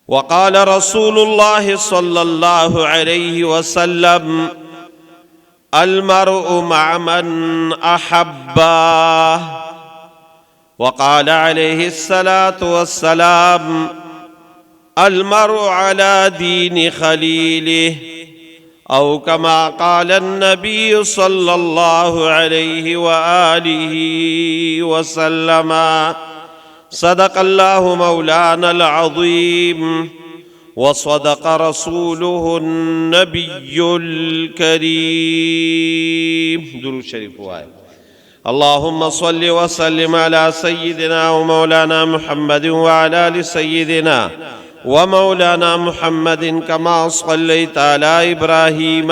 وقال رسول الله صلى الله عليه وسلم المرء مع من أحبه. وقال عليه الصلاة والسلام المرء على دين خليله، أو كما قال النبي صلى الله عليه وآله وسلم. صدق الله مولانا العظيم وصدق رسوله النبي الكريم. درود شريف وآية. اللهم صل وسلم على سيدنا ومولانا محمد وعلى آل سيدنا ومولانا محمد كما صليت على إبراهيم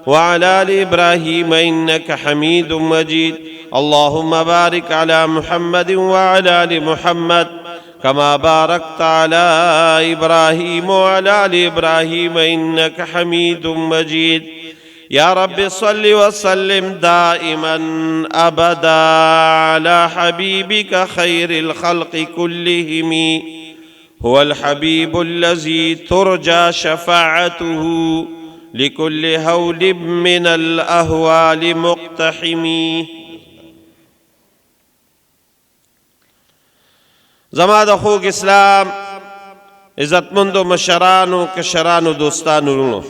وعلى آل إبراهيم إنك حميد مجيد. اللهم بارك على محمد وعلى آل محمد كما باركت على إبراهيم وعلى آل إبراهيم إنك حميد مجيد. يا رب صل وسلم دائما أبدا على حبيبك خير الخلق كلهم، هو الحبيب الذي ترجى شفاعته لكل هول من الأهوال مقتحم. زما د خوږ اسلام عزتمندو مشرانو کشرانو دوستانو ورونو،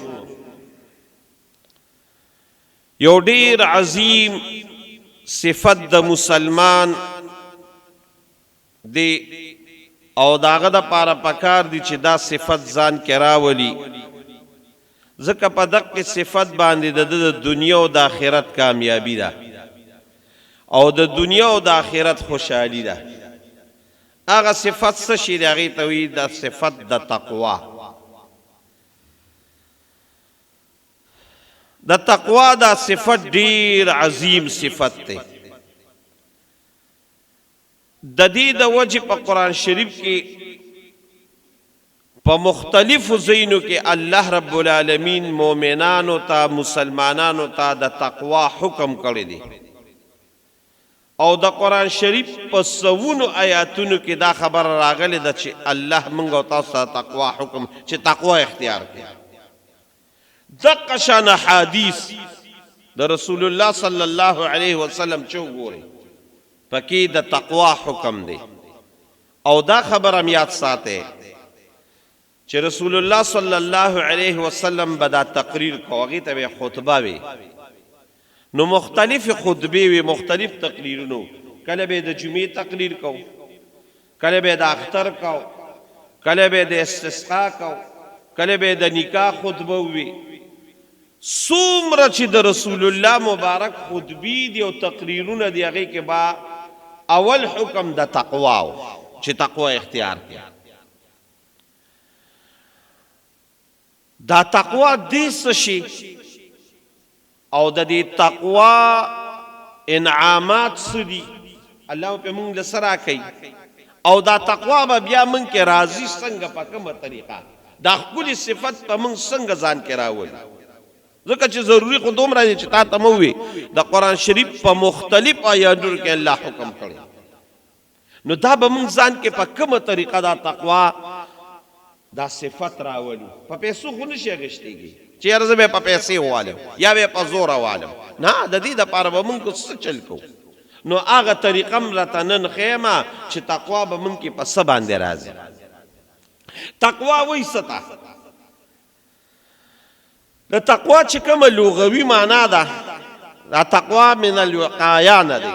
یو ډیر عظیم صفت د مسلمان دی او داغه د پاره پکار دی چې دا صفت ځان کې راولي، ځکه په دغه صفت باندې د دنیا او د آخرت کامیابی ده او د دنیا او د آخرت خوشحالي ده. هغه صفت څه شي دی؟ هغې ته وایي د صفت د تقوا. د تقوا دا صفت ډیر عظیم صفت دی. د دې د وجه په قرآن شریف کې په مختلفو ځایونو کې الله رب العالمین مؤمنانو ته مسلمانانو ته د تقوا حکم کړی دی او د قرآن شریف په سوونو آیاتونو کې دا خبر راغلی ده چې الله موږ او تاسو ته تقوا حکم چې تقوا اختیار کړي. دغه شان حدیث د رسول الله صلی الله علیه وسلم چې وګورئ پکې د تقوا حکم دی او دا خبر هم یاد ساته چې رسول الله صلی الله علیه وسلم به دا تقریر کو، هغې ته به خطبه وي، نو مختلف خطبې وي، مختلف تقریرونو، کله به د جمعې تقریر کو، کله به د اختر کو، کله به د استسقا کو، کله به د نکاح خطبه وي. څومره چې د رسول الله مبارک خطبې دي او تقریرونه دي، هغې کې با اول حکم د تقوا و چې تقوا اختیار کړي. دا تقوا دې څه شي او د دې تقوا انعامات څه دي الله په موږ له سره کوي او دا تقوا به بیا موږ کې راځي څنګه، په کومه طریقه دا ښکلې صفت په موږ څنګه ځان کې راولي. ځکه چې ضروري خو دومره دی چې تا ته مو وي د قرآن شریف په مختلف آیاتونو کې الله حکم کړی، نو دا به موږ ځان کې په کومه طریقه دا تقوا دا صفت راولو. په پیسو خو نشي اخیستېږي چې یاره زه به په پیسې والم یا به په زوره والم، نه، د دې دپاره به موږ څه چل کوو. نو هغه طریقه م راته نن ښیمه چې تقوا به موږ کې په څه باندې راځي. تقوا وایي څه ته؟ د تقوا چې کومه لغوي معنا ده، دا تقوا من الوقایا نه دی.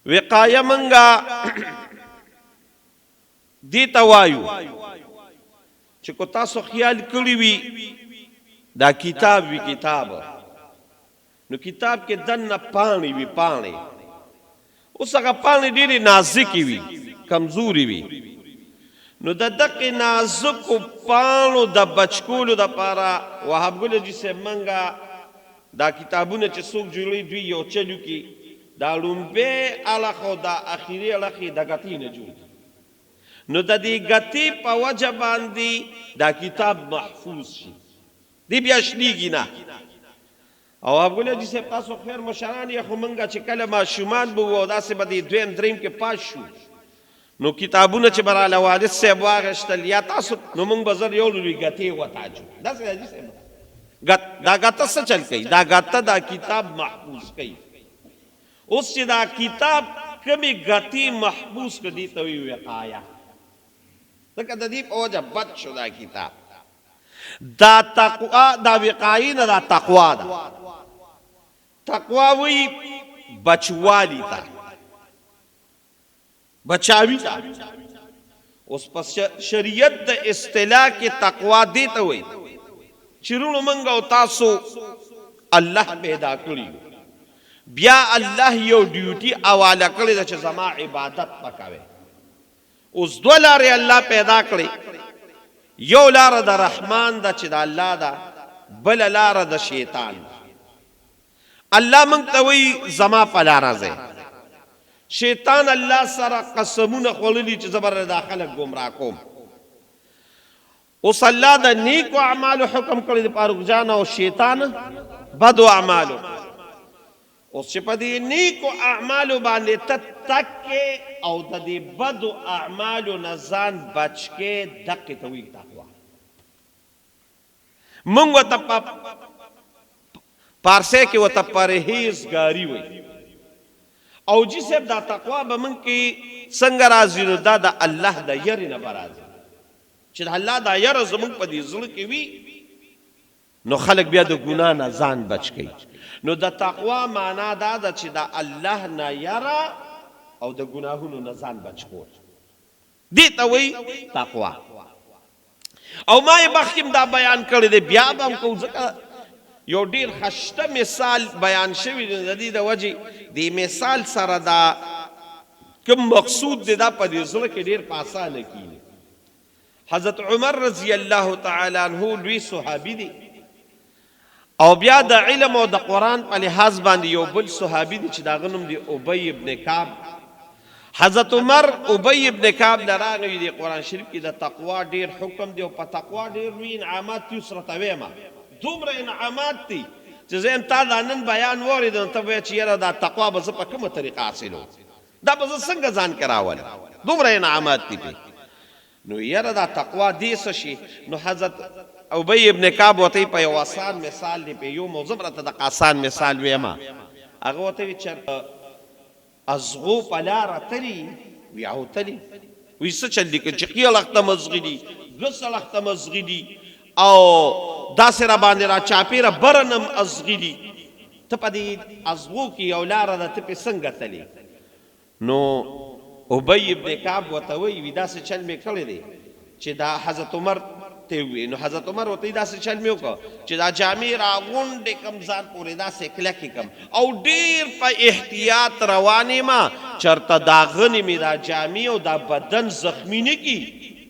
وقایه منګه دې ته وایو چې کو تاسو خیال کړی وي دا کتاب وي، کتاب نو کتاب کې دننه پاڼې وي، پاڼې اوس هغه پاڼې ډېرې نازکې وي، کمزورې وي، نو د دغې نازکو پاڼو د بچکولو دپاره وهاب ګل حاجي صاحب منګه دا کتابونه چې څوک جوړوي دوی یو چلو کې دا لومبې اړخ او دا اخري اړخ یې د ګتې نه جوړ، نو د دې ګتې په وجه باندې دا کتاب محفوظ شي، دی بیا شلیږي نه. او وهاب ګل حاجي صاحب تاسو خیر مشران یې، خو منګه چې کله ماشومان به وو او داسې به د دویم دریم کې پاس شو، نو کتابونه چې براله والد صاحب واغشتل یا تاسو نو موږ به زر یو لوري ګتې وتاجو داسې حاجي صاحب دا ګته څه چل کوي دا ګته دا کتاب محفوظ کوي اوس چې دا کتاب کمی ګتی محفوظ کړي ته وی وقایا ځکه د دې په وجه بد شو دا کتاب دا تقوا دا وقایي نه دا تقوا ده تقوا وی بچوالی تا بچاوی تا اوس پس شریعت د اصطلاح کې تقوا دیته وي چیرونو منګه او تاسو الله پیدا کړی بیا الله یو ډیوټي حواله کړی چې زما عبادت وکوي اوس دوه لارې الله پیدا کړی یو لار د رحمان د چې د الله دا بل لار د شیطان الله مونږ ته وی زما په لار راځي شیطان الله سره قسمونه خورلي چې زبر داخله گمراه کوم اوس الله د نیکو اعمالو حکم کړی د فاروق جان او شیطان بدو اعمالو اوس چې په دې نیکو اعمالو باندې تتکې او د دې بدو اعمالو نه ځان بچ کې دقه توي تقوا مونږ ته پارسه کې وته پرهیزګاری وي او جی صاحب دا تقوا به مونږ کې څنګه راځي نو دا د الله د یری نه راځي چې الله دا یره زمونږ په دې زړه کې وي نو خلک بیا د ګناه نه ځان بچ کوي نو د تقوا معنا دا ده چې د الله نه یره او د ګناهونو نه ځان بچ کول دې ته وایي تقوا او ما یې مخکې دا بیان کړی دی بیا به هم کوو ځکه یو ډیر خشته مثال بیان شوی دی د دې د وجې دې مثال سره دا کوم مقصود دی دا په دې زړه کې ډیر په اسانه کېږي حضرت عمر رضی الله تعالی عنہ لوی صحابي دی او بیا د علم او د قرآن په لحاظ باندې یو بل صحابي دی چې دا غنوم دی ابی ابن کعب حضرت عمر ابی ابن کعب لراغلی دی قرآن شریف کې د تقوا ډیر حکم دی او په تقوا ډیر لوی انعامات دي سره تویما دومره انعامات دي چې زه تا دا نن بیان واورېدم ته وایې چې یاره دا تقوا به زه په کومه طریقه حاصلو دا به زه څنګه ځان کې راولم دومره انعامات دي پې نو یاره دا تقوا دې څه شي نو حضرت ابی ابن کعب ورته په یو آسان مثال دی په یو موضوع راته د آسان مثال ویما هغه ورته وی چېرته ازغو په لاره تلي وی اوتلي وی څه چل دي که چې قیل اخته مزغي دي غسل اخته مزغي دي او داسې را باندې را چاپېره برنم ازغي دي ته په دې ازغو کې یو لاره ده ته پې څنګه تلي نو ابی ابن کعب ورته وی داسې چل مې کړی دی چې دا حضرت عمر ته وی نو حضرت عمر ورته داسې چل مې وکړه چې دا جامې راغونډې کم ځان پورې داسې کلکې کم او ډېر په احتیاط روانې ما چېرته دا غنې مې دا جامې او دا بدن زخمي نه کي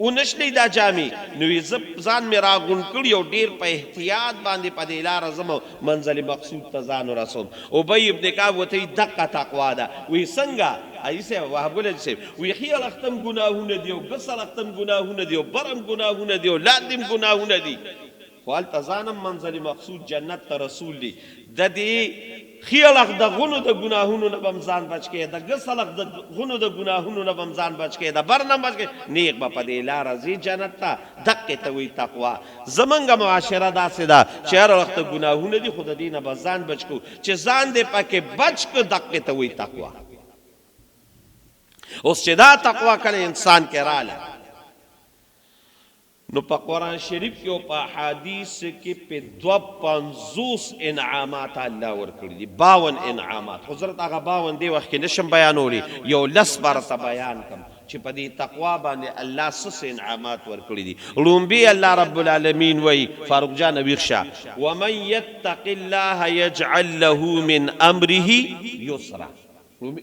ونشلی دا جامې نو زه ځان مې راغونډ کړي او ډېر په احتیاط باندې په دې لاره ځم منزل مقصود ته ځان ورسوم ابی ابن کعب ورته دقه تقوا ده وی څنګه ای صاحب وهبګل صاحب وی خیال اختم ګناهونه دي او غسل اختم ګناهونه دي او برم ګناهونه دي او لاندیم ګناهونه دي خو هلته ځانم منزل مقصود جنت ته رسول دي د دې خیال اخ د غنو د ګناهونو نه بم ځان بچ کې د غسل اخ د غنو د ګناهونو نه بم ځان بچ کې د برنم بچ کې نیک به په دې لاره ځي جنت ته دقې ته وی تقوا زمونږ معاشره داسې ده چې هر وخت ګناهونه دي خو د دې نه به ځان بچ کو چې ځان دې پکې بچ کو دقې ته وی تقوا اوس چې دا تقوا کله انسان کې رااله نو په قرآن شریف کې او په حدیث کې په 52 انعامات الله ورکړي دي 52 انعامات حضرت هغه 52 دی وخت کې نشم بیانولی یو لس برته بیان کم چې په دې تقوا باندې الله سس انعامات ورکړي دي لومبي الله رب العالمین وی فاروق جان ویښه ومن يتق الله يجعل له من امره يسرا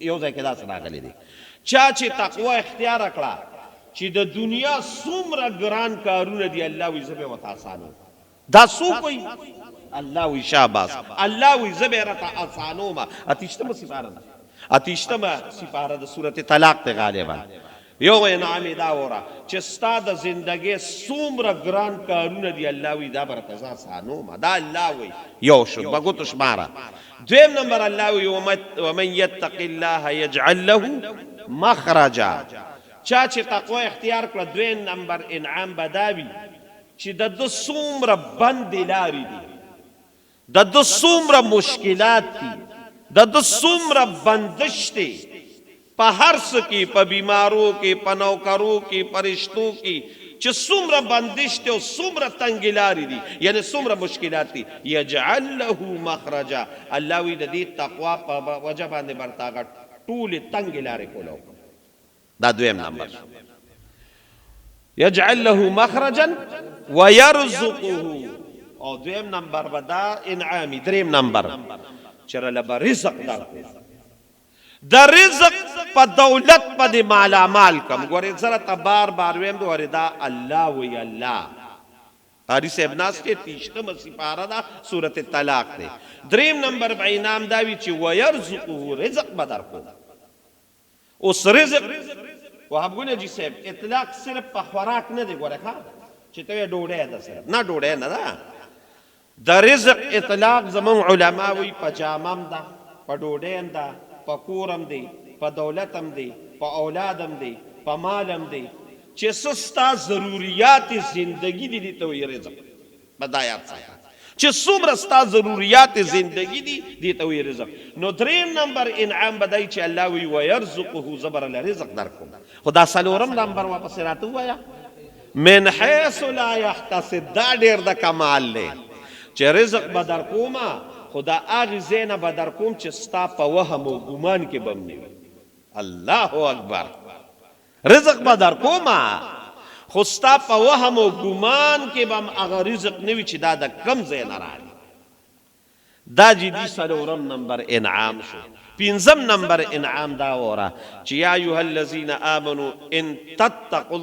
یو ځای کې دا څه راغلي دي چا چې تقوا اختیار کړه چې د دنیا څومره ګران کارونه دي الله وی زه به ورته اسانو دا څوک وی الله وی شاباس الله وی زه به راته اسانوم اتیشتمه سپاره د سورته طلاق ته غالبا یو انعام دا وره چې ستا د زندګۍ څومره ګران کارونه دي الله وی دا به راته زه اسانوم دا الله وی یو شو بګوتو شماره دویم نمبر الله وی ومن يتق الله يجعل له مخرجا چا چې تقوا اختیار کړه دویم نمبر انعام بداوي چې د ده څومره بندې لارې دي، د ده څومره مشکلات دي، د ده څومره بندش دی په هر څه کې، په بیمارو کې، په نوکرو کې، په رشتو کې، چې څومره بندش دی او څومره تنګې لارې دي، یعنې څومره مشکلات دي. یجعل له مخرجا، الله وی د دې تقوا په وجه باندې برته هغه ټولې تنګې لارې کولی. دا دویم نمبر. یجعل له مخرجا ويرزقه، او دویم نمبر به دا انعامي. دریم نمبر چې رله به رزق درکړو، د رزق په دولت باندې مالامال کم. ګورې زه راته بار بار ویم ګورې دا الله وی الله. قاري صاحب ناست دی 30 سپاره ده سورت طلاق دی. دریم نمبر به انعام دا وي چې ويرزقه، رزق به درکړو. اوس رزق وهاب ګل جی صاحب اطلاق صرف په خوراک نه دی. ګوره ښه چې ته یې ډوډۍ ده صرف نه، ډوډۍ نه ده. د رزق اطلاق زمون علما وی په جامم ده، په ډوډۍ هم ده، په کور هم دی، په دولت هم دی، په اولاد هم دی، په مال هم دی، چې څه ستا ضروریات زندگی دي دې ته وایي رزق. په دا یاد ساته چې څومره ستا ضروریات زندگی دي دې ته وایي رزق. نو دریم نمبر انعام به دی چې الله وی ويرزقه، زه به رله رزق درکوم. خو دا څلورم نمبر واپسې راته ووایه من حیث لا یحتسب. دا ډېر د کمال دی چې رزق به درکومه، خو دا هغې ځای نه به درکوم چې ستا په وهم او ګمان کې به م نه وي. الله اکبر. رزق به درکومه، خو ستا په وهم او ګمان کې به م هغه رزق نه وي چې دا د کم ځای نه راغلی. دا جدي څلورم نمبر انعام شو. پنځم نمبر انعام دا وره چې یا ایها الذین آمنوا ان تتقوا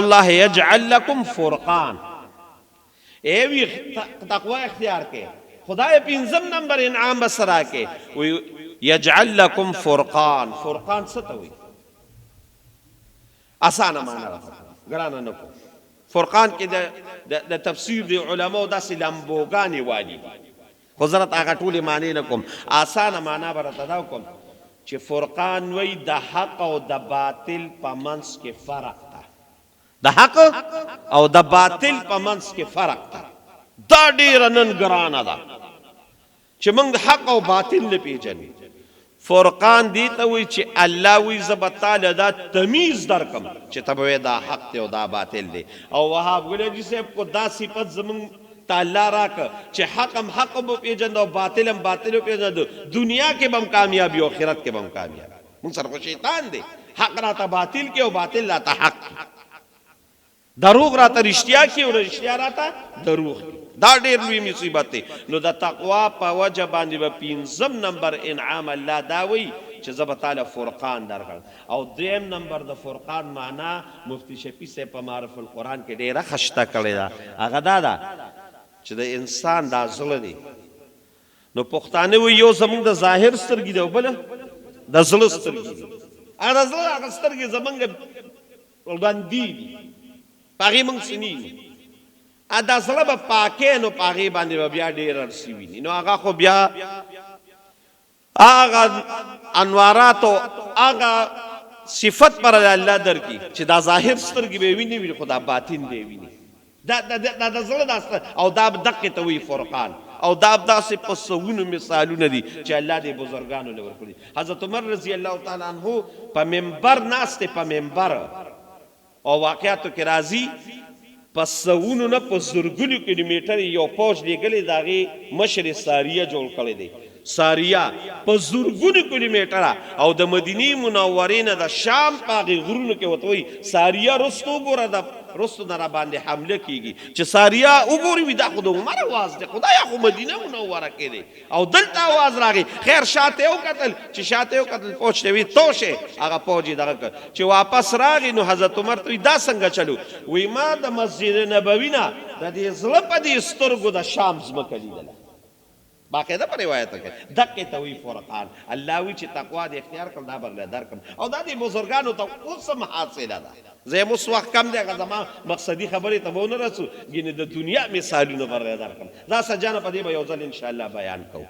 الله یجعل لکم فرقان. ایوی تقوی اختیار کے خدای پنځم نمبر انعام بسرا کے یجعل لکم فرقان. فرقان ستوي آسانه معنا راځي ګرانه نه کو. فرقان کې د تفسیر دی علماء داسې لمبوګانې والی، خو زه راته هغه ټولې معنی نه کوم، آسانه معنا به راته دا کوم چې فرقان وی د حق او د باطل په منځ کې فرق ده. د حق او د باطل په منځ کې فرق ده. دا ډیره نن ګرانه ده چې موږ حق او باطل نه پیژنو. فرقان دی ته وی چې الله وی زه به تاله دا تمیز درکم چې ته به دا حق دی او دا باطل دی. او وهاب ګلجي صاحب کو دا صفت زموږ تعالی راکه چې حق هم حق به پیژنو او باطل هم باطل پیژنو. دنیا کې به هم کامیابي او آخرت کې به هم کامیابي. موږ سره خو شیطان دی، حق راته باطل کې او باطل راته حق، دروغ راته رښتیا کې او رښتیا راته دروغ کې. دا ډېر لوی مصیبت دی. نو د تقوا په وجه باندې به پنځم نمبر انعام الله دا وی چې زه به تاله فرقان درکړم. او دریم نمبر د فرقان معنا مفتی شفیع صاحب په معرف القرآن کې ډېره خشته کړې ده. هغه دا ده چې د انسان دا زړه دی. نو پښتانه وی یو زمونږ د ظاهر سترګې دی او بله د زړه سترګې دي. هغه د زړه هغه سترګې زمونږ ړندې دي، په هغې موږ څه نه وینو. دا زړه به پاکې نو په هغې باندې به بیا ډېر ارسي ویني. نو هغه خو بیا هغه انوارات او هغه صفت پر الله درکړي چې دا ظاهر سترګې به ویني وي، خو دا باطن به ویني. دا د زړه دا او دا دقې ته وایي فرقان. او دا داسې په سوونو مثالونه دي چې الله دې بزرګانو له ورکړي. حضرت عمر رضی الله تعالی عنه په منبر ناست دی، په منبر او واقعاتو کې راځي په سوونو نه په زرګونو کیلومیټر یو پوج لېږلی د هغې مشر ساریه جوړ کړی دی. ساریه په زرګونو کیلومیټره او د مدینې منورې نه د شام په هغې غرونو کې ورته وایي ساریه رستو وګوره د رستو نه را باندې حمله کیږي. چې ساریه وګوري وي دا خو د عمر اواز دی، خدایا خو مدینه منوره کې دی او دلته اواز راغی. خیر شاته یې وکتل، چې شاته یې وکتل پوج ته وي توشه، هغه پوج یې دغه کړ. چې واپس راغی نو حضرت عمر ته وایي دا څنګه چلو؟ وایي ما د مسجد نبوي نه د دې زړه په دې سترګو د شام ځمکه لیدله. باقاعده په روایت کې دقې ته وایي فرقان. الله وایي چې تقوا دې اختیار کړم دا برله درکړم. او دا دې بزرګانو ته اوس هم حاصله ده. زه هم اوس وخت کم دی، هغه زما مقصدي خبرې ته به ونه رسو، ګینې د دنیا مثالونه برله درکړم. دا سجانه په دې به یو ځل انشاءالله بیان کوو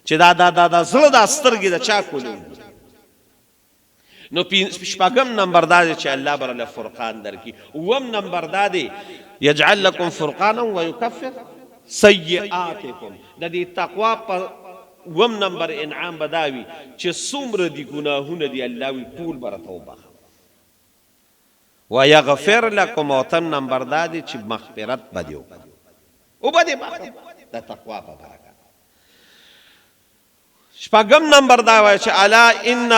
چې دا زړه دا سترګې د چا کولو. نو شپږم نمبر دا دی چې الله به له فرقان درکړي. اووم نمبر دا دی یجعل لکم فرقانا ویکفر سیئاتکم. د دې تقوا په اووم نمبر انعام به دا وي چې څومره دي ګناهونه دي الله وي ټول به راته وبخښي ویغفر لکم. او اتم نمبر دا دی چې مغفرت به دې وکړي او به دې بخښي د تقوا په برکت. شپږم نمبر دا وایي چې الا ان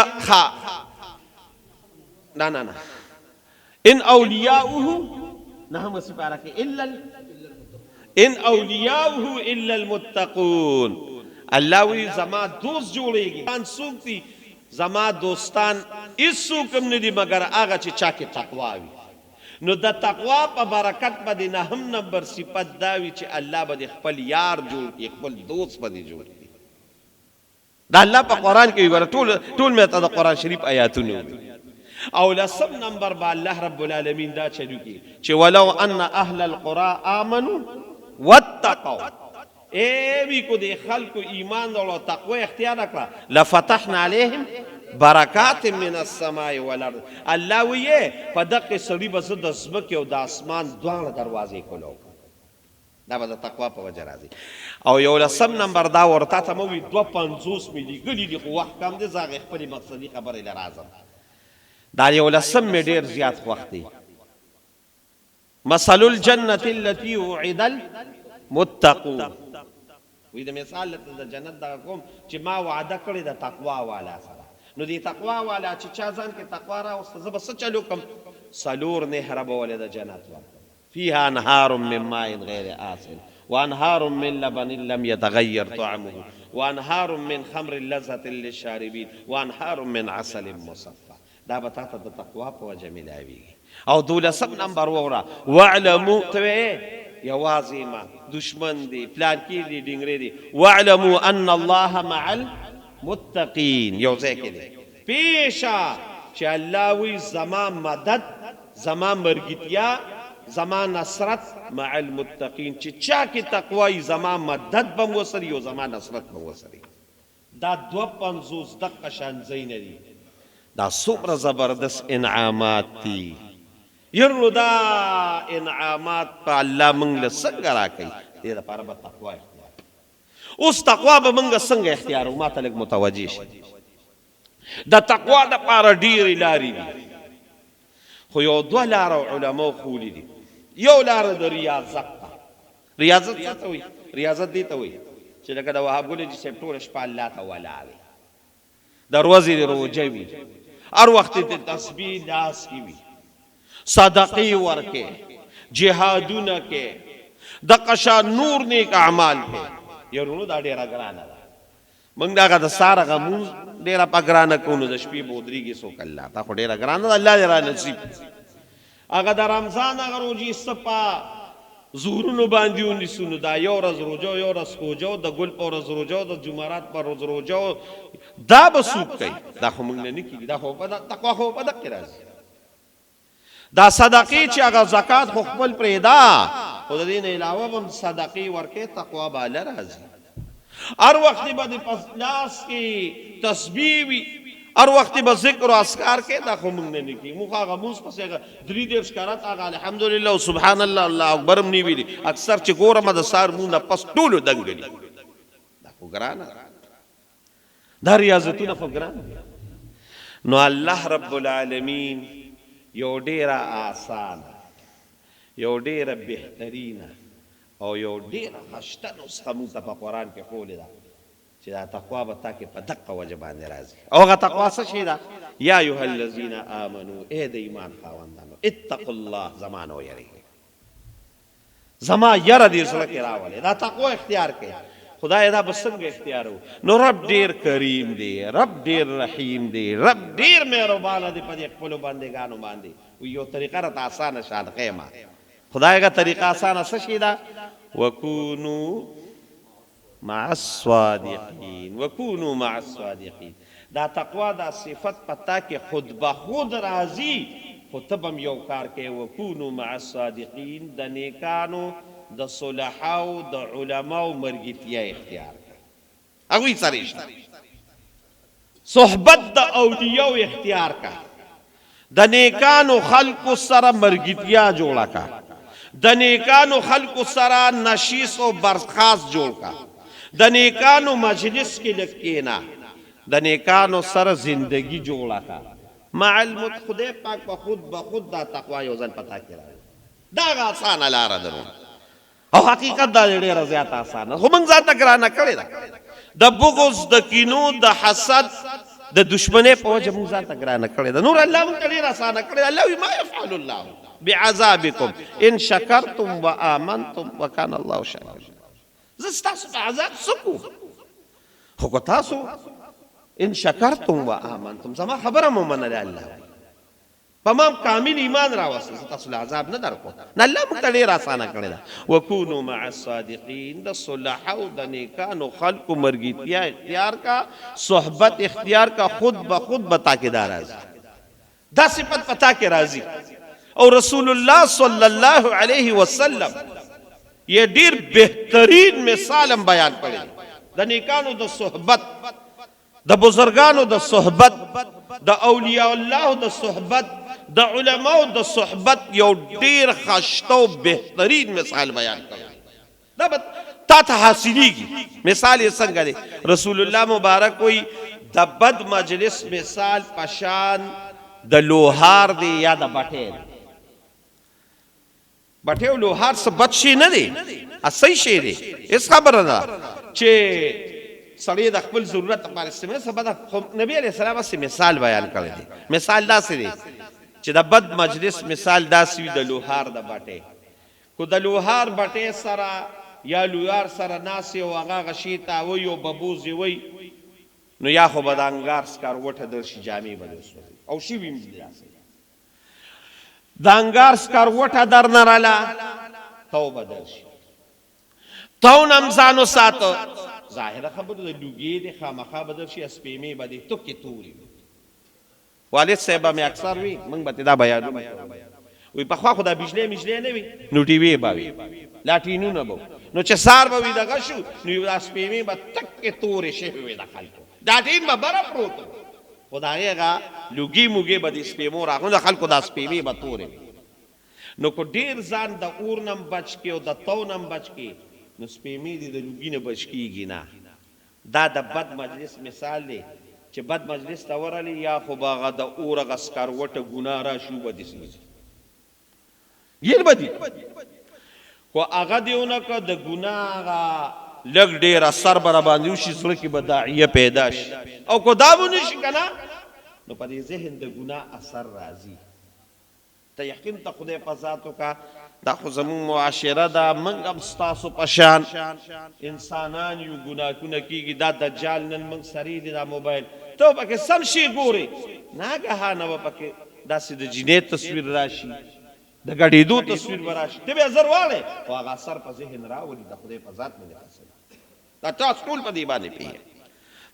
نه ان اولیاؤه نهم سپاره کې ان اولیاؤه الا المتقون. الله وی زما دوست جوړیږي ان څوک دي زما دوستان هیڅوک هم نه دي مګر هغه چې چا کې تقوا وي. نو د تقوا په برکت باندې نهم نمبر صفت دا وي چې الله به خپل یار جوړ کړي خپل دوست به جوړ کړي. دا الله په قرآن کې ویل ټول مې ته د قرآن شریف آیاتونه دي. او لسم نمبر با الله رب العالمین دا چلو کی چې ولو ان اهل القرى آمنوا واتقوا اے وی کو دے خلق ایمان او تقوی اختیار کړه لفتحنا عليهم برکات من السماء والارض. الله وی په دغه سړي بس د زمکه او د اسمان دواړه دروازې کولو. دا به د تقوا په وجه راځي. او یو لسم نمبر دا ورته ته مو 250 ملي ګلی دي خو وخت کم دي زغه خپل مقصدی خبره لرازم. دا یو لسم می ډیر زیات وخت دی. مثل الجنة التي وعد المتقون. وی د مثال د جنت دا کوم چې ما وعده کړی د تقوا والا سره. نو دی تقوا والا چې چا ځان کې تقوا را او زه بس چلو کوم سلور نهر به ولې د جنت وا فيها انهار من ماء غير آسن وانهار من لبن لم يتغير طعمه وانهار من خمر لذة للشاربين وانهار من عسل مصفى. دا به تاته د تقوا په وجه ملاویږي. او دولسم نمبر ووره واعلموا توی یوازې ما دشمن دی پلان کې دی ډینګرې دی واعلموا ان الله مع المتقین. یو ځای کې دی پیشا چې الله وی زما مدد زما مرګتیا زما نصرت مع المتقین چې چا کې تقوی زما مدد بم وسري او زما نصرت بم وسري. دا 250 دقه شان زین دی. دا څومره زبردست انعامات دي. یرو دا انعامات په الله موږ له څنګه راکړي دې لپاره به تقوا اختیار. اوس تقوا به موږ څنګه اختیار او ماته لږ متوجه شي. د تقوا دپاره ډېرې لارې دي خو یو دوه لاره علماو ښولي دي. یو لاره د ریاضت ده. ریاضت څه ته وایي؟ ریاضت دې ته وایي چې لکه د وهاب ګل جي صاحب ټوله شپه الله ته ولاړ وي د ورځې روژه وي هر وخت د تسبیح لاس کې وي صدقې ورکې جهادونه کې د قشا نور نیک اعمال کې. یارونو دا ډېره ګرانه ده. موږ دغه د سهار هغه مونځ ډېره په ګرانه کوو نو د شپې به ودرېږي څوک الله تا خو ډېره ګرانه ده. الله دې را نصیب. هغه د رمضان هغه روژې څه په زورونو باندې ونیسو نو دا یو ورځ روژه یو ورځ خوجه د ګل په ورځ روژه د جمعرات په ورځ روژه دا به څوک کوي؟ دا خو موږ نه کېږي. دا خو تقوا خو په دقې راځي. دا صدقې چې هغه زکات خو خپل پرېږده خو د دې نه علاوه به هم صدقې ورکې تقوا باله راځي. هر وخت به د په لاس کې تسبیح وي هر وخت به ذکر او اذکار کې. دا خو موږ نه کېږي. موږ هغه مونځ پسې هغه 3 کرات هغه الحمدلله او سبحان الله الله اکبر هم نه ویلي. اکثر چې ګورم د سهار مونځ نه پس ټولو دنګلي. دا خو ګرانه دا ریاضتونه خو ګرانه. نو الله رب العالمین یو ډیره آسانه یو ډیره بهترینه او یو ډیره خشته نسخه موږ ته په قرآن کې ښولې ده چې دا تقوا به تا کې په دقه وجه باندې راځي. او هغه تقوا څه شی ده؟ یا ایها الذین آمنو ای د ایمان خاوندانو اتقوا الله زما نه ویریږئ زما یره دې زړه کې راولئ. دا تقوا اختیار کړئ. خدای دا به څنګه اختیارو؟ نو رب ډیر کریم دی رب ډیر رحیم دی رب ډیر مهربانه دی په دې خپلو بندګانو باندې. یو طریقه راته اسانه شان ښیمه. خدای هغه طریقه اسانه څه شی ده؟ وکونو مع الصادقین وکونو مع الصادقین. دا تقوا دا صفت پتا کې خود به خود راځي خو ته به هم یو کار کوې. وکونو مع الصادقین د نیکانو د صلحاو د علماو مرګتیا اختیار کړه. هغوی سره صحبت د اولیاو اختیار کړه. د نیکانو خلقو سره مرګتیا جوړه کا، د نیکانو خلقو سره نشیس او برخاست جوړ کا، د نیکانو مجلس کې لکینا، د نیکانو سره زندگی جوړه کا. مع المت خدای پاک په خود به خود دا تقوا یو ځل پتا کړه. دا آسانه لاره درو او حقیقت دا ډیره زیاته آسانه، خو موږ ځان ته ګرانه کړې ده. د بغض، د کینو، د حسد، د دشمنۍ په وجه موږ ځان ته ګرانه کړې ده. نور الله موږ ته ډېره اسانه کړې ده. الله وایي ما یفعل الله بعذابکم ان شکرتم وآمنتم وکان الله شاکرا. زه ستاسو په عذاب څه کوم، خو که تاسو ان شکرتم وآمنتم زما خبره مو منله، الله په ما کامل ایمان راوستل، زه تاسو له عذاب نه درکوم. نه الله موږ ته ډېره اسانه کړې ده. وکونو مع الصادقین، د صلحاو د نیکانو خلقو مرګتیا اختیار کا، صحبت اختیار کا، خود به خود بتا کې دا راځي، دا صفت پتا کې راځي. او رسول الله صلی الله علیه وسلم یہ ډیر بهترین مثال هم بیان کړی د نیکانو د صحبت، د بزرگانو د صحبت، د اولیاء الله د صحبت، د علماء د صحبت یو ډیر خشته او بهترین مثال بیان کړی. دا تا ته حاصلیږي. مثال یې څنګه دی؟ رسول الله مبارک وی د بد مجلس مثال پشان د لوهار دی یا د بټې. بټې او لوهار څه بد شي نه دی، صحیح شی دی. اس خبره ده چې سړی د خپل ضرورت لپاره استعمال سبا. نبی علیہ السلام سے مثال بیان کړی دی. مثال داسې دی چې د بد مجلس مثال داسې وي د لوهار د بټې. کو د لوهار بټې سره یا لوهار سره ناسې او هغه غشي تاوي او ببوزي وي، نو یا خو به د انګار سکروټه درشي، جامې به درسوځي او شي وي داسې د انګار سکروټه در نه راله تو به درشي. تو نم ځانو ساتو. ظاهره خبره د لوګي د خامخا بدل شي، اسپېمې به دې توکې توري. والد صاحب مې اکثر وي موږ به دا بیانو وي پخوا خو دا بجلی نه وي، نو ټي وي به وي، لاټینونه به، نو چې سار به وي دغه شو نو دا اسپېمې به تکې تورې شوې وي د خلکو، دا ټین به بره پروت خو د هغې هغه لوګي موګي به د سپېمو راغلو، د خلکو دا سپېمې به تورې وي. نو که ډېر ځان د اور نه بچ کې او د تو نه بچ کې، نو سپېمې دې د لوګي نه بچ کېږي نه. دا د بد مجلس مثال دی چې بد مجلس ته ورغلی یا خو به هغه د اور هغه سکروټه ګناه راشي به دې سوځي یل به دي، خو هغه دې ونه که د ګناه هغه لږ ډېر اثر به راباندې وشي، زړه کې به داعیه پیدا شي. او که دا به نه شي که نه، نو په دې ذهن د ګناه اثر راځي. ته یقین ته خدای په ذات وکړه. دا خو زمون معاشره ده، موږ هم ستاسو په شان انسانان یو، ګناهونه کېږي. دا دجال نن موږ سرې دی دا موبایل، ته پکې سم شي ګورې، ناګهانه به پکې داسې د جنې تصویر راشي، د ګډېدو تصویر به راشي، ته بیا زر واړې، خو هغه اثر په ذهن راولي. د خدای په ذات باندې حاصل دا تاسو ټول په دې باندې پوهېږئ.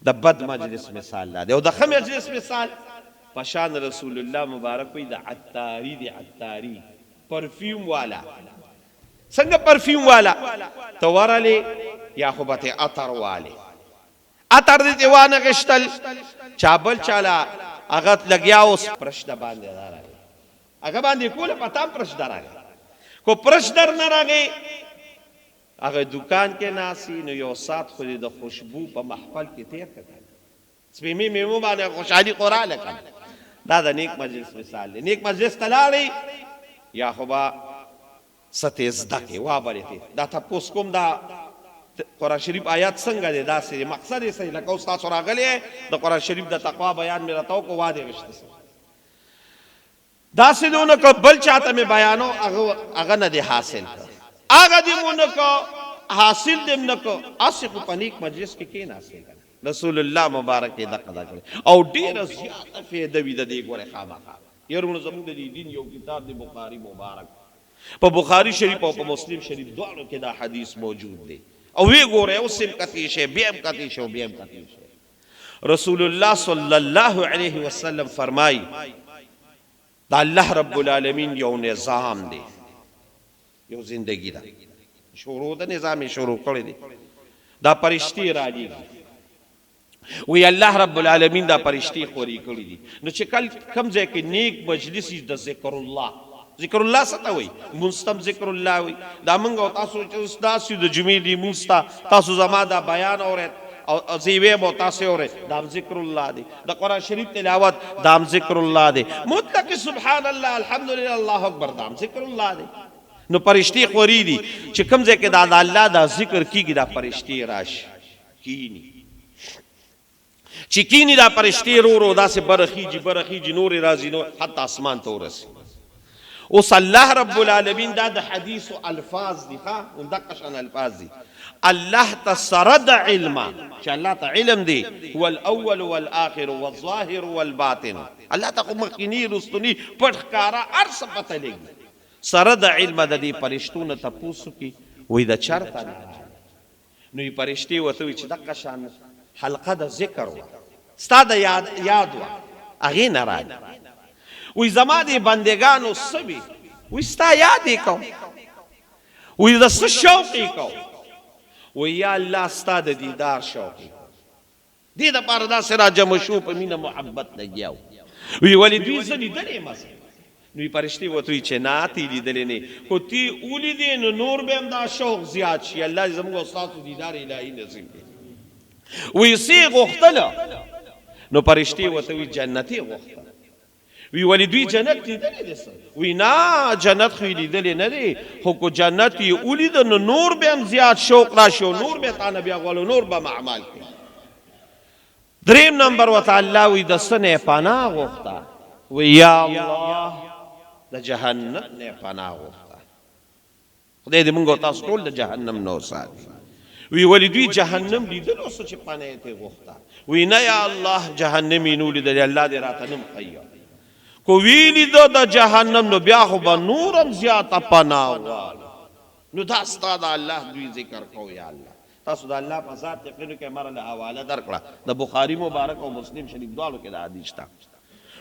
د بد مجلس مثال دا دی. او د ښه مجلس مثال په شان رسول الله مبارک وی د عطاري دی. عطاري پرفیوم والا. څنګه پرفیوم والا؟ ته ورغلې یا خو به ته عطر والې، عطر دې وانه غشتل، چا بل چاله هغه لګیا اوس پرشده باندې راغی، هغه باندې کوله پتا پرشده راغی. کو پرشدر نه راغی، هغه دکان کې ناسي، نو یو سات خو د خوشبو په محفل کې تیر کړه، سپېمې میمو باندې خوشحالي قراله کړه. دا د نیک مجلس مثال دی. نیک مجلس ته لاړې یا خو به څه زده کړې وابلې. دا تپوس کوم دا قرآن شریف آیات څنګه دی؟ داسې مقصد یې صحیح، لکه اوس تاسو راغلی د قرآن شریف د تقوا بیان مې راته وکړو، وادې غشته داسې دې ونه که بل چاته مې بیانو هغه نه دی حاصل، هغه دې مو نه که حاصل دې نه که، هسې خو په نیک مجلس کې کېناستې. رسول الله مبارک یې دقه دا کړې او ډېره زیاته فایده وي د دې. ګورې خامخا یارونو زموږ د دې دین یو کتاب دی بخاري مبارک، په بخاري شریف او په مسلم شریف دواړو کې دا حدیث موجود دی. او وی ګوره اوس هم کتی شي، بیا هم کتی شي، بیا هم کتی شي. رسول الله صلی الله علیه وسلم فرمایي دا الله رب العالمین یو نظام دی، یو زندگی ده. شروع د نظام شروع کړی دی. دا پرشتي راځي وی الله رب العالمین دا پرشتي خوري کړی دي. نو چې کم ځای کې نیک مجلس د ذکر الله، ذکر الله څه ته وایي؟ مونږ ذکر الله وایي. دا موږ او تاسو چې داسې د جمعې دی مونږ تاسو زما دا بیان اورئ او زیوه مو تاسو اورئ، دا ذکر الله دی. د قرآن شریف تلاوت دا ذکر الله دی. مطلق سبحان الله الحمدلله الله اکبر دا ذکر الله دی. نو پرشتي خوري دي چې کم ځای کې دا الله دا ذکر کیږي، دا پرشتي راشي کینی چې کینی دا پرشتي رو داسې برخیږي نور راځي نو حتی اسمان ته ورسي. اوس الله رب العالمین دا د حدیث الفاظ دي، ها دقه شان الفاظ دي. الله ته سره د علم، چې الله ته علم دی، هو الاول والآخر والظاهر والباطن. الله ته مخکینی رستنی پټ ښکارا هر څه پته لګي. سره د علم د دې پرشتو نه تپوسو کی وای د چرته نو یې پرشتي ورته وي چې دقه شان حلقه د ذکر و ستا د یاد و هغې نه راځي. وی زما د بندگانو سبي وی ستا یاد یې کو، وی د څه شوق یې کو، وی یا الله ستا د دیدار شوق یې کو. دې دپاره داسې را جمع شو په مینه محبت لګیا و. وی ولې دوی زه لیدلی یم نو پرشتي ورته وي چې نه تی لیدلی نه، خو تی ولیدې نو نور به هم دا شوق زیات شي. الله دې زموږ او ستاسو دیدار الهي نصیب کړي. وی څه غوښتله نو پرشتي ورته وي جنتي غوښتله. وی ولې دوی جنت لیدلی دی؟ وی نه جنت خو یې لیدلی نه دی، خو که جنت یې ولیده نو نور به هم زیات شوق راشي او نور به تا نه بیا غواړو، نور به اعمال کوي. دریم نمبر ورته الله وی د څه نه پناه غوښته؟ وی یا الله د جهنم نه پناه غوښته. خدای دې موږ او تاسو ټول د جهنم نه وساتي. وی ولې دوی جهنم لیدلو څه چې پناه یې ترې غوښته؟ وی نه یا الله جهنم یې نه لیدلی، الله دې راته نه مخیه. کو وی لیدو د جهنم نو بیا خو به نورم زیاته پناه غواړو. نو دا ستا د الله دوی ذکر کوو. یا الله تاسو د الله په ذات یقین کې مره له حواله درکړه. د بخاري مبارک او مسلم شریف دواړو کې دا حدیث شته.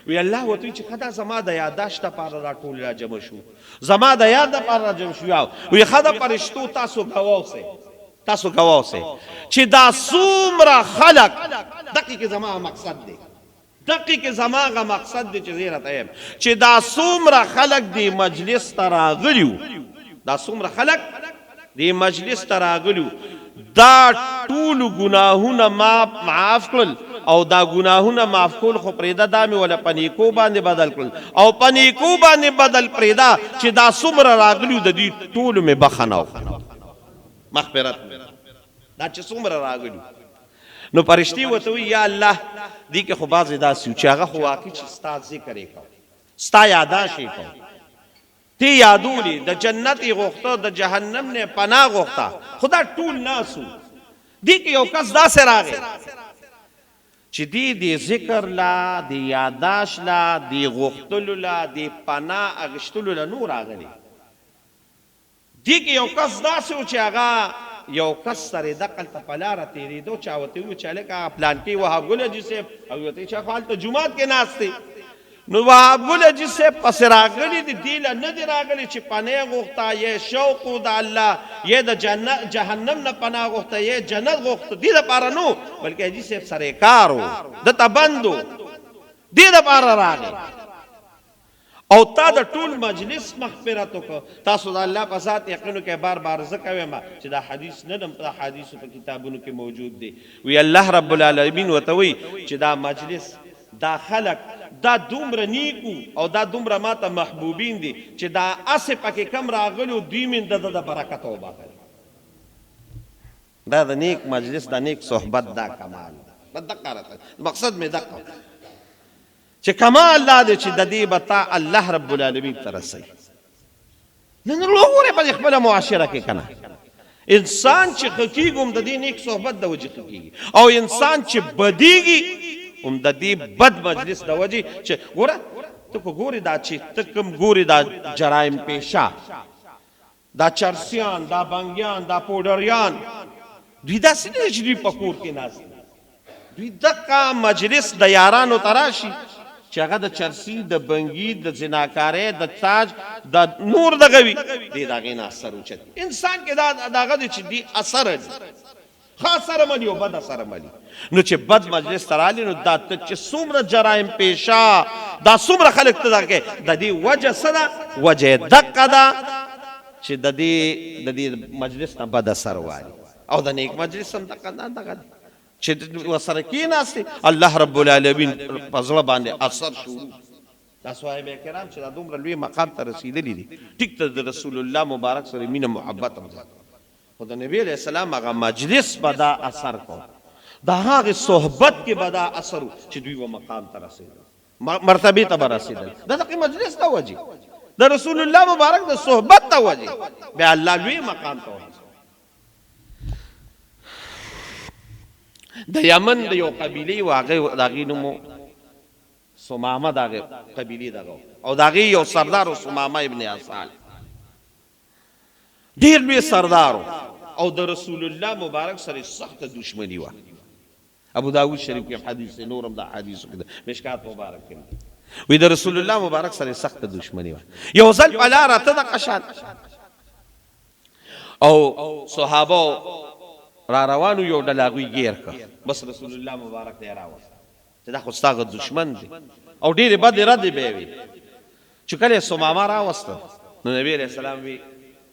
وی الله ورته چې خدا زما د یاداشت لپاره را ټول را جمع شو، زما د یاد لپاره را جمع شو. وی خدا پرشتو تاسو ګواه سئ چې دا څومره خلق دقیق زما مقصد دی، دقیق زما غ مقصد دی چې زه راته یم چې دا څومره خلق دی مجلس ته راغلیو، دا څومره خلق دی مجلس ته راغلیو، دا ټول گناهونه معاف کړل او دا گناهونه معاف کول خو پرېږده دا مې ولا په نیکو باندې بدل کړل او په نیکو باندې بدل پرېږده چې دا څومره راغلیو د دې ټولو مې بخښنه وکړه، مغفرت دا چې څومره راغلیو. نو پرشتي ورته وایي یا الله دې کې خو بعضې داسې وو چې هغه خو واقع چې ستا ذکر یې کو، ستا یاداش یې کو، تی یادولی د جنت یې غوښته، د جهنم نه پناه غوښته. خو دا ټول ناس وو. دې کې یو کس داسې راغی چې دې ذکر لا، د یاداش لا، د غوښتلو لا، د پناه اخیستلو لا نور راغلی. دې کې یو کس داسې و چې هغه یو کس سره دقلته په لاره تېرېدو، چا ورته وویل چې هلکه پلان کې وهاب ګل حاجي صاحب، او ورته چې خو هلته جومات کې ناست دی. نو وهاب ګل حاجي صاحب پسې راغلي دي، دې له نه دي راغلي چې پناه غوښته، یې شوق و د الله، یې د جهنم نه پناه غوښته، یې جنت غوښته. دې دپاره نو بلکې حاجي صاحب سره یې کار و، دته بند و، دې دپاره راغی او تا د ټول مجلس مغفرت وکړه. تاسو د الله په ذات یقینو کې بار بار زه کویم چې دا حدیث نه د حدیثو په کتابونو کې موجود دی. وی الله رب العالمین ورته وایي چې دا مجلس، دا خلق، دا دومره نیکو او دا دومره ماته محبوبین دي چې دا اسې پکې کم راغلو دوی مې د برکت وبخلي. دا د نیک مجلس، د نیک صحبت دا کمال ده. دقه راته مقصد مې دقه چې کمال الله دی چې د دې به تا الله رب العالمین ته رسوي. نن وګورئ په خپله معاشره کې که نه انسان چې ښه کېږي هم د دې نیک صحبت د وجې ښه کېږي، او انسان چې بدېږي هم د دې بد مجلس د وجې چې ګوره ته که ګورې دا چې ته کوم ګورې دا جرایم پیشه، دا چرسیان، دا بنګیان، دا پوډریان، دوی داسې نه دی چې دوی په کور کې ناست دي. دوی دقه مجلس د یارانو ته راشي چې هغه د چرسي، د بنګي، د زناکارۍ، د تاج، د نور دغه وي، دی د هغې نه اثر اوچت. انسان کې دا هغه دی چې دی اثر دی، خاص سره ملي او بد سره ملي نو چې بد مجلس ترالی نو دا چې څومره جرایم پیشا دا څومره خلک ته کې د دې وجه سره وجه دقه ده چې د دې مجلس نه بد اثر وایي او د نیک مجلس هم دغه چې وسره کېناستې الله رب العالمین په زړه باندې اثر شروع دا صحابه کرام چې دا دومره لوی مقام ته رسیدلی دي ټیک ته د رسول الله مبارک سره مینه محبت هم خو د نبی علیہ السلام هغه مجلس به دا اثر کو د هغې صحبت کې به دا اثر چې دوی و مقام ته رسېدل مرتبې ته به رسېدل د دغې مجلس ته وجې د رسول الله مبارک د صحبت ته وجې بیا الله لوی مقام ته ورسېدل د یمن د یو قبیلې و هغې د هغې نوم سمامه د هغې قبیلې دغه او د هغې یو سردار و سمامه ابن اسال ډېر لوی سردار او د رسول الله مبارک سره سخته دشمني وه ابو داود شریف کې حدیث نور هم د حدیثو کې مشکات مبارک کې وی د رسول الله مبارک سره سخته دشمني وه یو ځل په لاره ته د قشان او صحابه را روانو یو ډله هغوی ګیر کړ بس رسول الله مبارک دی راوست چې دا خو ستا هغه دشمن دی او ډېرې بدې ردې به یې وي چې کله یې سمامه راوسته نو نبي علیه السلام وی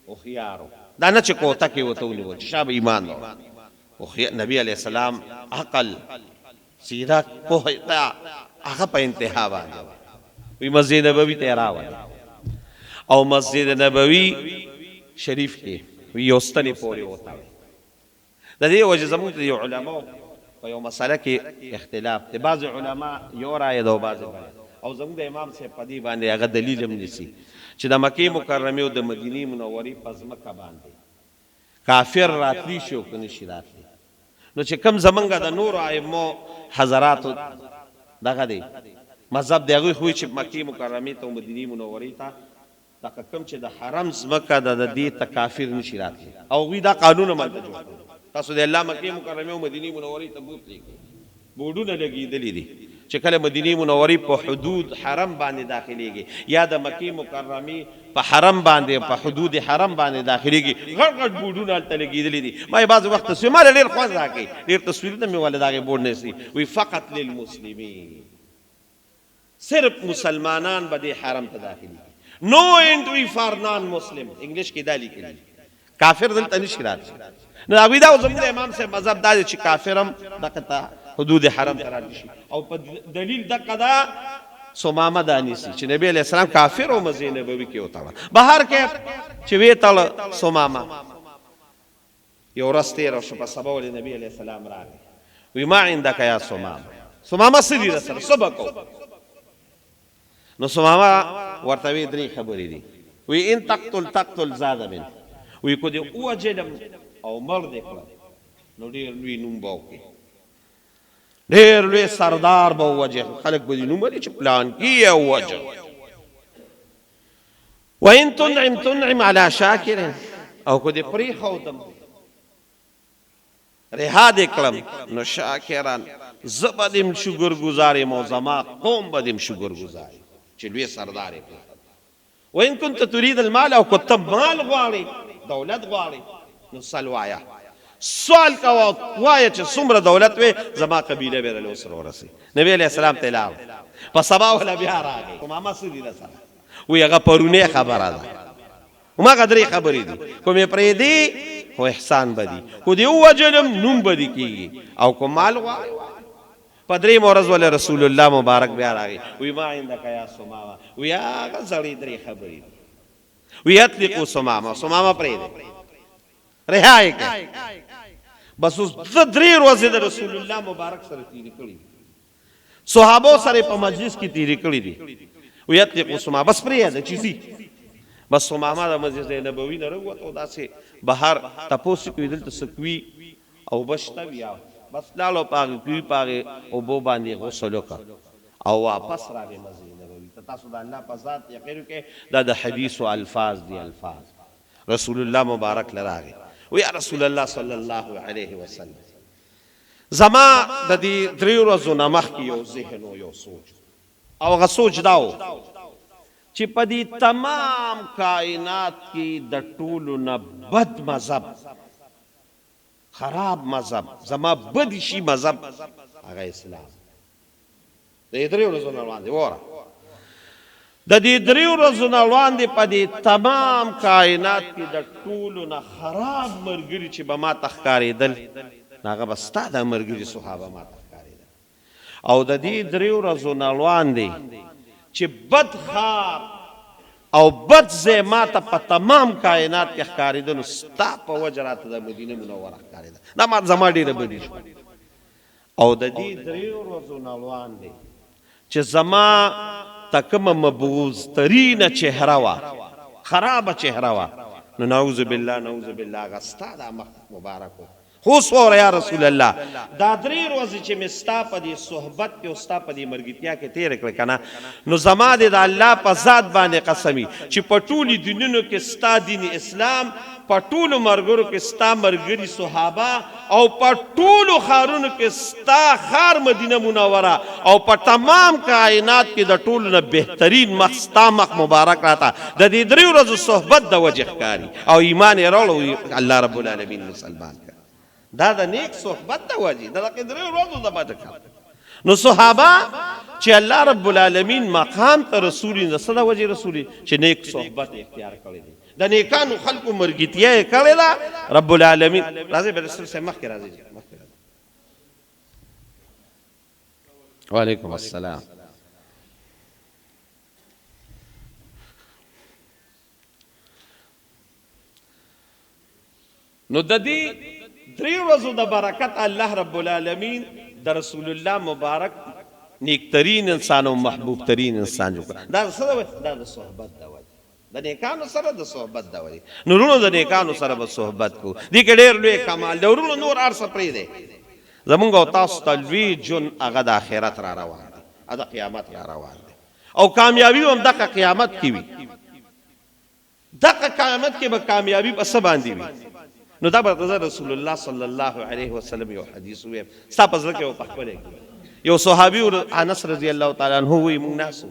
هوښیارو دا نه چې کوته کې ورته ونیول چې شا به ایمان وروړه نبي علیه السلام عقل سیده پوهه هغه په انتها باندې وی مسجد نبوي ته یې راوړه او مسجد نبوي شریف کې وی یو ستنې پورې وتاړه د دې وجه زموږ د یو علماو په یو مسله کې اختلاف دی بعضې علما یو رایه ده او بعضې بله او زموږ د امام صاحب په دې باندې هغه دلیل هم نیسي چې د مکې مکرمې او د مدینې منورې په ځمکه باندې کافر راتلی شي او که نشي راتلی نو چې کوم زمونږ د نورو ائمو حضراتو دغه دی مذهب د هغوی خو چې مکې مکرمې ته او مدینې منورې ته دغه کوم چې د حرم ځمکه ده د دې ته کافر نشي راتلی او هغوی دا قانون هم هلته جوړ کړي تاسو د الله مکې مکرمې او مدینې منورې ته بوتلئ بورډونه لګېدلي دي چې کله مدینې منورې په حدود حرم باندې داخلېږي یا د مکې مکرمې په حرم باندې په حدود حرم باندې داخلېږي غټ غټ بورډونه هلته لګېدلي دي ما یې بعضې وخت تصویر ماله ډېر خوند راکوي ډېر تصویرونه مې والا د هغې بورډ نه ایستي وایي فقط للمسلمین صرف مسلمانان به دې حرم ته داخلېږي نو انټري فار نان مسلم انګلیش کې دا لیکلي کافر دلته نشي راتلی نو هغوی دا زموږ د امام صاحب مذهب دا دی چې کافر هم دغه ته حدود حرم ته راتلی شي او په دلیل دغه ده سمامه دا نیسي چې نبی علیه السلام کافر او مسجد نبوي کې وتړه بهر کې چې ویې تړه سمامه یو ورځ تېره شوه په سبا ولې نبي علیه السلام راغی وی ما عندک یا سمامه سمامه څه دي رسره څه به کوو نو سمامه ورته وی درې خبرې دي وی ان تقتل زاد من وی کو دې ووجلم او مړ دې کړم نو ډېر لوی نوم به وکړي ډېر لوی سردار به ووجه خلک به دې نوم ولي چې پلان کې یې ووجه وان تنعم علی شاکر او کو دې پرېښودم رها دې کړم نو شاکران زه به دې شکر ګزار یم او زما قوم به دې شکر ګزار چې لوی سردار یې کړم وان كنت تريد المال او کو ته مال غواړې دولت غواړې نو سل وایه سوال کوه وایه چې څومره دولت وې زما قبیله به دله سره ورسي نبي علیه السلام ته لاړ په سبا وله بیا راغی ماما څه دي رسره وی هغه پرونی خبره ده هماغه درې خبرې دي کو مې پرېږدي خو احسان به دي کو دې ووجلم نوم به دې کېږي او کو مال غواړې په درېیمه ورځ ولې رسول الله مبارک بیا راغی وی ما عندک یا سمامه وی هغه زړې درې خبرې دي وی اطلقوا سمامه پرېږدئ رها یې کړئ بس اوس درې ورځې د رسول الله مبارک سره تېرې کړي صحابو سره په مجلس کې تېرې کړي دي وی اطلقوا سمامه بس پرېږده چې ځي بس سمامه د مسجد نبوي نه راووت او داسې بهر تپوس کوي دلته څه کوي او بشته بیا بس لاړو په هغې کوي په هغې اوبو باندې غسل وکړه او واپس راغی مسجد نبوي ته تاسو د الله په ذات یقین وکړئ دا د حدیثو الفاظ دي الفاظ رسول الله مبارک له راغی و یا رسول الله صلی الله علیه وسلم زما د دې درې ورځو نه مخکې یو ذهن و یو سوچ او هغه سوچ دا و چې په دې تمام کائنات کې د ټولو نه بد مذهب خراب مذهب زما بد شي مذهب هغه اسلام. د دې درې ورځو نه وړاندې وره د دې درې ورځو نه وړاندې په دې تمام کائنات کې د ټولو نه خراب ملګري چې به ما ته ښکارېدل هغه به ستا د ملګري صحابه ما ته ښکارېدل. او د دې درې ورځو نه وړاندې چې بد ښار او بد ځای ما ته په تمام کائنات کې ښکارېده نو ستا په وجه راته د مدینه منوره ښکارېده. دا ما زما ډېره بدي شوه. او د دې درې ورځو نه وړاندې چې زما ته کومه مبغوض ترینه چهره وه خرابه چهره وه نو نعوذ بالله نعوذ بالله هغه ستا دا مخ مبارک و. خو سوره یا رسول الله دا درې ورځې چې مې ستا په دې صحبت کې او ستا په دې ملګرتیا کې تېرې کړې که نه نو زما د الله په ذات باندې قسمي چې په ټولو دینونو کې ستا دین اسلام په ټولو ملګرو کې ستا ملګري صحابه او په ټولو ښارونو کې ستا ښار مدینه منوره او په تمام کائنات کې د ټولو نه بهترین مخ ستا مخ مبارک راته د دې درې ورځو صحبت د وجه ښکاري او ایمان یې راوړو الله رب العالمین مسلمان کړ. دا د نیک صحبت د وجه د دغه درې ورځو د وجه ښکاري. نو صحابه چې الله رب العالمین مقام ته رسولي د څه د وجې رسولي چې نیک صحبت اختیار کړی دی د نیکانو خلقو مرګتیا یې کړې ده رب العالمین. راځئ به رسول صاحب مخکې راځئ. وعلیکم السلام. نو د دې درې ورځو د برکت الله رب العالمین د رسول الله مبارک نیکترین انسان او محبوب ترین انسان جوړ کړ. دا څه دا د صحبت د وجه د نیکانو سره د صحبت د وجه. نو ورونو د نیکانو سره به صحبت کو دې کې ډېر لوی کمال دی. ورونو نور هر څه پرېږدئ زمونږ او تاسو ته لوی ژوند هغه د آخرت را روان دی د قیامت را روان دی او کامیابي هم دغه قیامت کې وي. دغه قیامت کې به کامیابي په څه باندې وي نو دا به رسول الله صلی الله علیه وسلم یو حدیث وویم ستا په زړه کې به پخپله یو صحابي انس رضی الله تعالی عنه وایي موږ ناست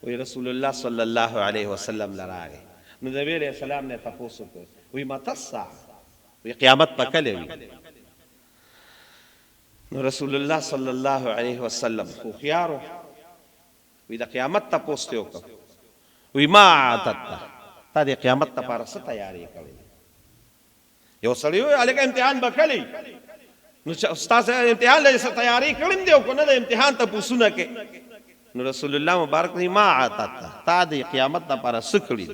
وی رسول الله صلی الله علیه وسلم لراغه نو د نبی علیہ السلام نه تاسو کو وی متى الساعه وی قیامت پکله وی نو رسول الله صلی الله علیه وسلم خو خيارو وی د قیامت تاسو ته وک وی ما عتت تا د قیامت لپاره څه تیاری کړې یو سړی وی الګ امتحان وکړي نو استاد امتحان لې څه تیاری کړم دی او کنه د امتحان ته پوښتنه کې نو رسول الله مبارک نه ما عتت تا د قیامت لپاره څه کړی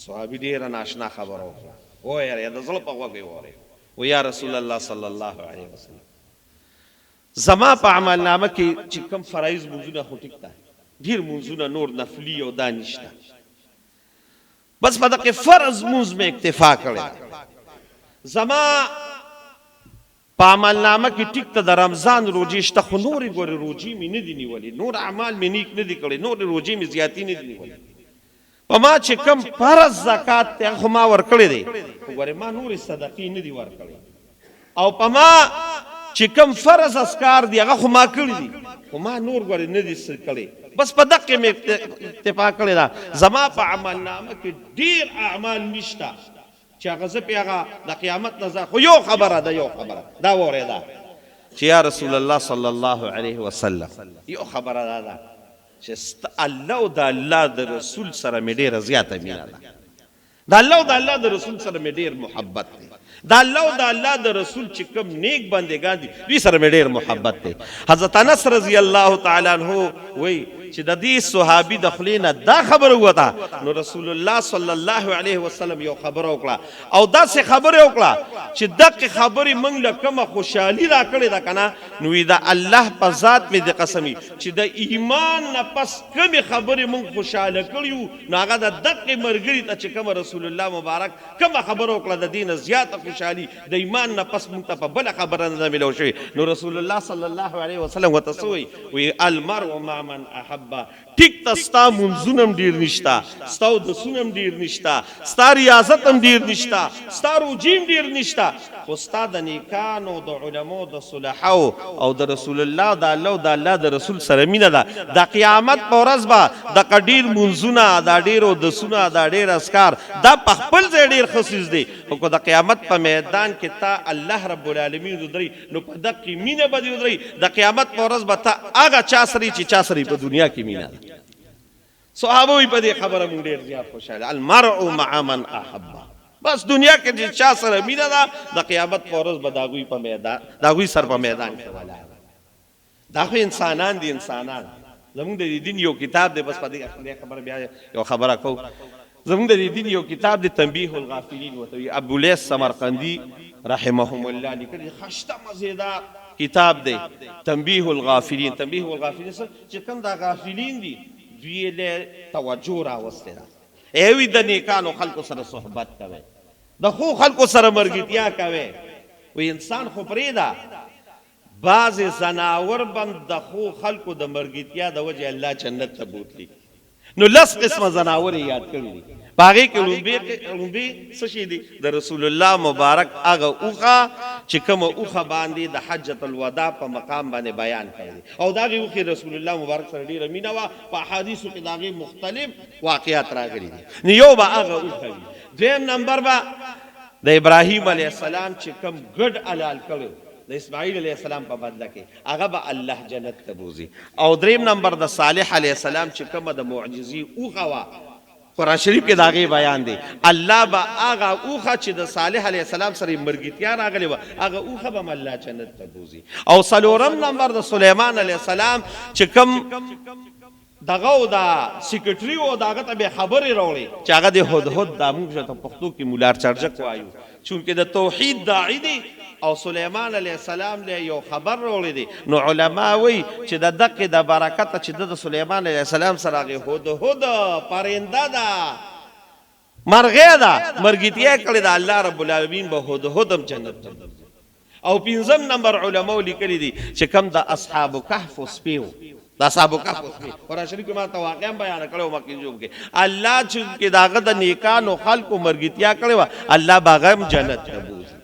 صحابي ډیر ناشنا خبر او یاره د زړه په وګي وره و یا رسول الله صلی الله علیه وسلم زما په عمل نامه کې چې کوم فرایض موجوده هو ټیک ده ډیر موجوده نور نفلی او دانشته بس په دغه فرض موز مې اکتفا کړی زما په عمل نامه کې ټیک ته د رمضان روزي شته خو نورې ګورې روزي مې نه دي نیولې نور اعمال مې نیک نه دي کړی نور روزي مې زیاتې نه دي نیولې په ما چې کم فرض زکات ته خو ما ورکړی دی ګورې ما نورې صدقې نه دي ورکړی او په ما چې کم فرض اسکار دی هغه خو ما کړی دي خو ما نور ګورې نه دي کړی بس په دقه مې اتفاق کړی دا زما په عمل نامه کې ډیر اعمال نشته چې هغه زه پې هغه د قیامت نه خو یو خبره ده یو خبره دا واورېده چې یا رسول الله صلی الله علیه وسلم یو خبره دا ده چې الله او د الله د رسول سره مې ډېره زیاته مینه ده د الله او د الله د رسول سره مې ډېر محبت دی د الله او د الله د رسول چې کوم نیک بندګان دي دوی سره مې ډېر محبت دی حضرت انس رضی الله تعالی عنہ وایي چې د دې صحابي د خولې نه دا خبره وته نو رسول الله صلی الله علیه وسلم یو خبره وکړه او داسې خبره وکړه چې دغه خبرې موږ له کومه خوشحالي راکړې ده که نه نو د الله په ذات مې د قسمي چې د ایمان نه پس کومې خبرې موږ خوشحاله کړي وو نو هغه د دغې ملګري ته چې کومه رسول الله مبارک کومه خبره وکړه د دې نه زیاته خوشحالي د ایمان نه پس موږ ته په بله خبره نه ده میلاو شوې نو رسول الله صلی الله علیه وسلم ورته څه وایي المرء مع من احبه ټیک ته ستا منځونه هم ډېر نشته ستا اودسونه هم ډېر نشته ستا ریاضت هم ډېر نشته ستا روجي هم ډېر نشته استاد نیکانو د علماء د صلحاو او د رسول الله د الله او د الله د رسول سره مینه ده د قیامت په ورځ به د قډیر منځونه د ډیرو د سونه د ډیر اسکار دا په خپل ځای ډیر خصیص دي خو د قیامت په میدان کې تا الله رب العالمین ودري نو په دقه مینه به ودري د قیامت په ورځ به تا هغه چا سره چې چا سره په دنیا کې مینه ده صحابه وي په دې خبره مونږ ډیر زیات خوشاله المرء مع من احب بس دنیا کې چې چا سره مینه ده د قیامت په ورځ به داغوی په میدان داغوی سر په میدان کې ولاړ دا خو انسانان دي انسانان زمونږ د دین یو کتاب دی بس په دې خبره بیا یو خبره کو زمونږ د دین یو کتاب دی تنبیه الغافلین وته ابو لیث سمرقندی رحمهم الله لیکلي خشته مزیدار کتاب دی تنبیه الغافلین تنبیه الغافلین چې کوم دا غافلین دي دوی له توجه راوسته ده ایوی د نیکانو خلکو سره صحبت کوي د خو خلکو سره مرګتیا کوي و انسان خو پریدا بعض زناور بند د خو خلکو د مرګتیا د وجه الله جنت ته بوتلی نو لس قسمه زناور یاد کړی باغی کې لومبي څه شي دي د رسول الله مبارک هغه اوخه چې کوم اوخه باندې د حجۃ الوداع په مقام باندې بیان کړی او داغه اوخه رسول الله مبارک سره ډیره مینه وا په احادیثو کې داغه مختلف واقعیات راغلي دي نو یو به هغه اوخه دویم نمبر به د ابراهیم علیه السلام چې کوم ګډ حلال کړو د اسماعیل علیه السلام په بدله کې هغه به الله جنت ته بوزي او دریم نمبر د صالح علیه السلام چې کومه د معجزې اوخه وا قرآن شریف کې داغه بیان دی الله با هغه اوخه چې د صالح علیه السلام سره مرګتیا راغلی و هغه اوخه به الله جنت ته بوزي او څلورم نمبر د سليمان علیه السلام چې کوم دغه او دا سیکریټری او داغه ته خبرې راوړي چې هغه د هدهد د موږ ته پښتو کې مولار چرجک وایو چونکه د توحید داعی دی او سليمان علیه السلام له یو خبر راوړی دی نو علما وی چې د دقه د برکت چې د سليمان علیه السلام سره هدهد پرنده ده مرغه ده مرګتیا کړی د الله رب العالمین به هدهدم جنت ته او پنځم نمبر علما لیکلی دي چې کم د اصحاب کهف سپیو د اصحاب کهف قرآن شریف کې ما ته واقعا بیان کړو مکه جوب کې الله چې داغه د نیکانو خلقو مرګتیا کړی الله باغم جنت ته بوزي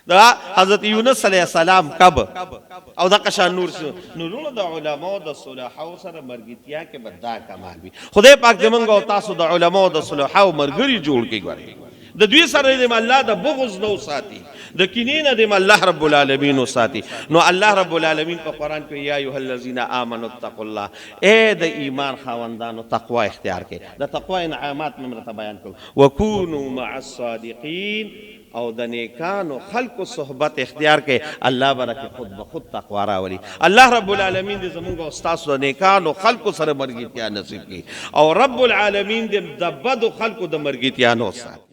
دا حضرت یونس علیہ السلام کب او دا قشان نورونو د علماء د صلحاو سره مرګتیا کې بدا کمال وي خدای پاک دې موږ او تاسو د علماء د صلحاو مرګري جوړ کې غواړي د دوی سره دې الله د بغض نو ساتي د کینې دې الله رب العالمین ساتي نو الله رب العالمین په قران کې یا ایه الذین آمنوا اتقوا الله اے د ایمان خاوندانو تقوا اختیار کې د تقوا انعامات ممرته بیان کړو وکونوا مع الصادقین او د نیکانو خلق صحبت اختیار کې الله برکه خود به خود تقوا راولي الله رب العالمین دې زموږ او تاسو د نیکانو خلق سره مرګتیا نصیب کړي او رب العالمین دې د بد خلق د مرګتیا نو ساتي